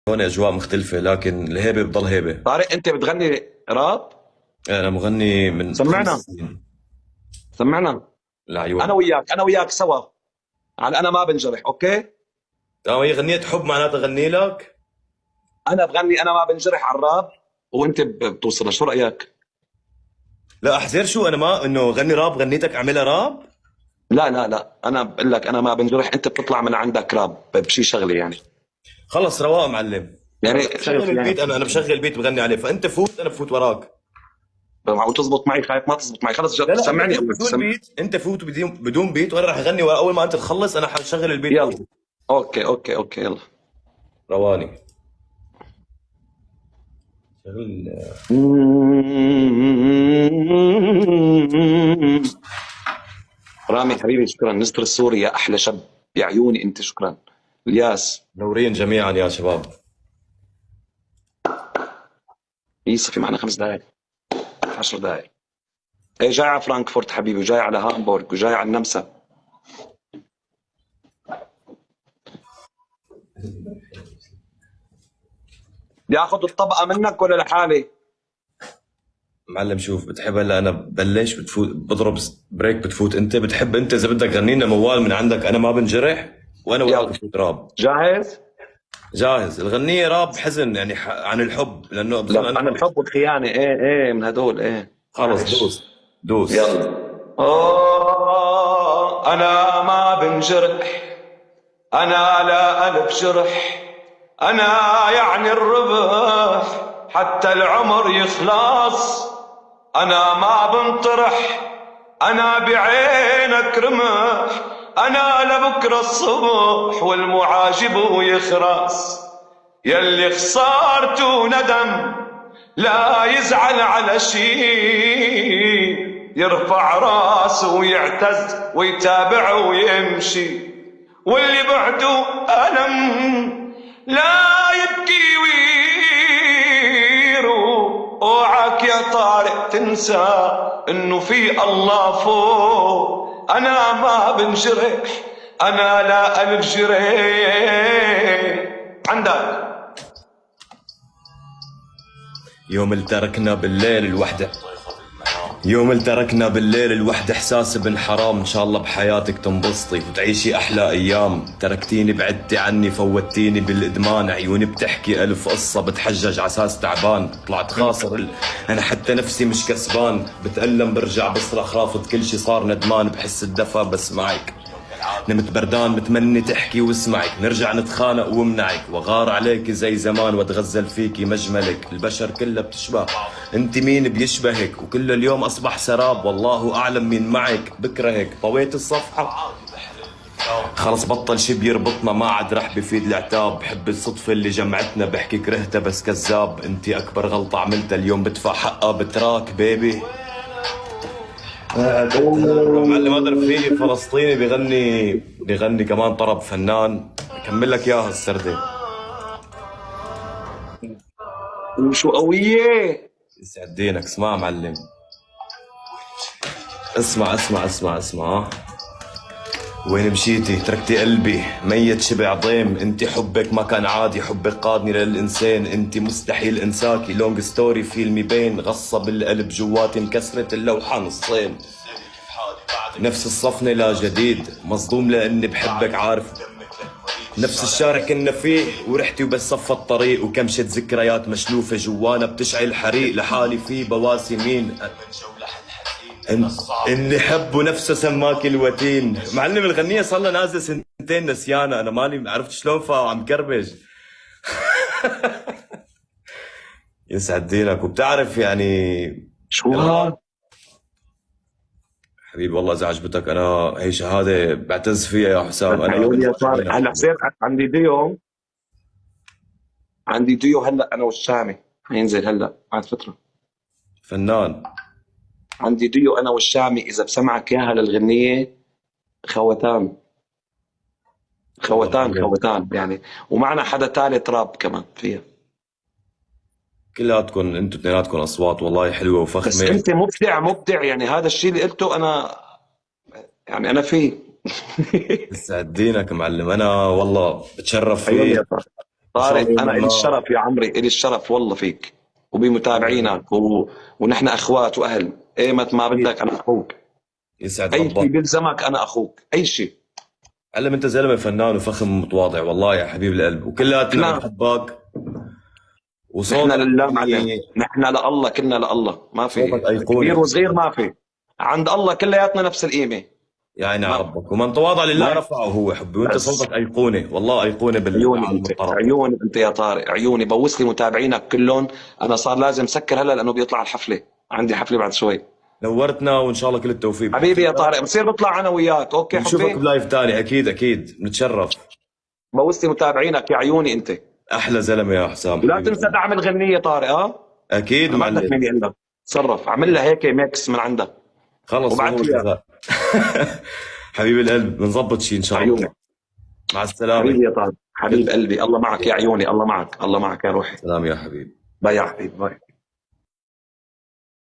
هون اجواء مختلفة، لكن الهيبة بضل هيبة. طارق، انت بتغني راب؟ انا مغني من خمس سمعنا سنين سمعنا. انا لعيونك. وياك انا وياك سوا على انا ما بنجرح. اوكي، اه، هي غنية حب معناتها غني لك. انا بغني انا ما بنجرح على الراب، وانت بتوصل. شو رايك؟ لا احذر، شو انا ما انه غني راب غنيتك اعملها راب. لا لا لا، انا بقول لك انا ما بنجرح، انت بتطلع من عندك راب بشي شغله يعني. خلص رواق معلم. يعني بشغل البيت، انا بشغل البيت بغني عليه، فانت فوت انا بفوت وراك. معقول تزبط معي؟ خايف ما تزبط معي. خلص لا لا، انت سمعني فوت اول بدون بيت، انت فوت بدون بيت، وانا راح اغني ورا. اول ما انت تخلص انا حشغل البيت يلا. وافوت. اوكي اوكي اوكي يلا. رواني. شغل. رامي حبيبي شكرا. نستر السوري يا احلى شب، يا عيوني انت شكرا. الياس. منورين جميعا يا شباب. يوسف في معنا 5 دقائق 10 دقائق. ايه جاي على فرانكفورت حبيبي، وجاي على هامبورغ، وجاي على النمسا. بدي اخذ الطبقه منك ولا لحالي؟ معلم شوف، بتحب هلا انا ببلش بتفوت بضرب بريك، بتفوت انت. بتحب انت اذا بدك غنينا موال من عندك انا ما بنجرح، وانا وراك يلا بفوت راب. جاهز؟ جاهز. الغنية راب حزن يعني عن الحب، لانه بظن لا انا عن الحب والخيانه. ايه ايه من هدول. ايه خلص معلش. دوس. دوس. يلا. انا ما بنجرح، انا لا الف جرح، انا يعني الربح حتى العمر يخلص. انا ما بنطرح، انا بعينك رمح، انا لبكره الصبح والمعاجب يخرس. يلي خسارته ندم لا يزعل على شي، يرفع راسه ويعتز ويتابع ويمشي. واللي بعده ألم لا يبكي ويروح. اوعك يا طارق تنسى انه في الله فوق. انا ما بنجرح، انا لا الف جريح. عندك. يوم اللي تركنا بالليل الوحدة، يوم اللي تركنا بالليل الوحدة، احساس ابن حرام. ان شاء الله بحياتك تنبسطي وتعيشي احلى ايام. تركتيني بعدتي عني، فوتيني بالادمان. عيوني بتحكي الف قصة، بتحجج عساس تعبان. طلعت خاسر انا حتى نفسي مش كسبان. بتألم برجع بصرخ رافض كل شي، صار ندمان. بحس الدفا بس معك، نمت بردان متمني تحكي واسمعك. نرجع نتخانق وامنعك، وغار عليك زي زمان، واتغزل فيكي مجملك. البشر كلها بتشبه، انت مين بيشبهك؟ وكل اليوم اصبح سراب، والله اعلم مين معك. بكرهك، طويت الصفحة خلص، بطل شي بيربطنا، ما عاد رح بفيد العتاب. بحب الصدفة اللي جمعتنا، بحكي كرهتها بس كذاب. انتي اكبر غلطة عملتها، اليوم بدفع حقها بتراك بيبي. معلم هذا رفيقي فلسطيني بيغني كمان طرب فنان. اكمل لك اياها السردة. وشو قوية. يسعد دينك. اسمع معلم، اسمع اسمع اسمع اسمع. وين مشيتي تركتي قلبي ميت شبع ضيم. انت حبك ما كان عادي، حبك قادني للانسان. انت مستحيل انساكي، لونج ستوري فيلمي بين. غصة بالقلب جواتي، انكسرت اللوحة نصين. نفس الصفنة لا جديد، مصدوم لاني بحبك عارف. نفس الشارع كنا فيه ورحتي وبس صف الطريق. وكمشت ذكريات مشلوفة جوانا بتشعل حريق. لحالي فيه بواسي مين اللي حبه نفسه سماك الوتين. معلم الغنية صار لها نازلة سنتين نسيانة. انا مالي عرفت شلون فعم كربج. يسعد دينك. وبتعرف يعني شو هاد؟ حبيبي والله اذا عجبتك انا هي شهادة بعتز فيها يا حسام. انا عيوني من يا طارق. هلا معجبينك. حسين عندي ديو هلا انا والشامي. حينزل هلا بعد فترة. فنان. عندي ديو انا والشامي، اذا بسمعك اياها للغنية. خوتان والله خوتان معلم خوتان يعني. ومعنا حدا ثالث راب كمان فيها. كلياتكم انتوا اثنيناتكم اصوات والله حلوة بس وفخمة. انت مبدع مبدع يعني. هذا الشيء اللي قلته انا، يعني انا فيه. يسعد دينك معلم. انا والله بتشرف عيوني يا فيك. طارق. طارق يوم انا الي الله. الشرف يا عمري، الي الشرف والله فيك وبمتابعينك ونحن اخوات واهل. ايمت ما بدك انا اخوك، يسعد اي شيء ربك. بيلزمك انا اخوك، اي شيء. علم انت زلمه فنان وفخم متواضع والله يا حبيب القلب، وكلياتنا نعم. بنحبك. نحن وصوتك لله معلم، يعني نحن لله، كلنا لله، ما صوتك في ايقوني. كبير وصغير، ما في، عند الله كلياتنا نفس القيمه. يا عيني على ما ربك، ومن تواضع لله ما رفعه هو حبي، وانت بس صوتك ايقوني والله، ايقوني عيوني بالعالم انت، الطرب. عيوني انت يا طارق، عيوني. بوس لي متابعينك كلهم. انا صار لازم سكر هلا لانه بيطلع الحفله، عندي حفله بعد شوي. نورتنا وان شاء الله كل التوفيق حبيبي يا بحفلتك. طارق، بصير بطلع انا وياك، اوكي بنشوفك حبي. بلايف تاني، اكيد اكيد بنتشرف. بوس لي متابعينك يا عيوني انت. احلى زلمه يا حسام ولا حبيب تنسى القلب. دعم الغنية طارق، ها؟ اكيد انا ما بدك معلم. مني الا تصرف، اعمل لها هيك ميكس من عندك خلص وابعث وهو لي اياه. كذا. حبيب القلب بنظبط شيء ان شاء الله. عيوني. مع السلامه. حبيبي يا طارق، حبيب قلبي، الله معك يا عيوني، الله معك، الله معك يا روحي. سلام يا حبيبي. باي يا حبيبي، باي.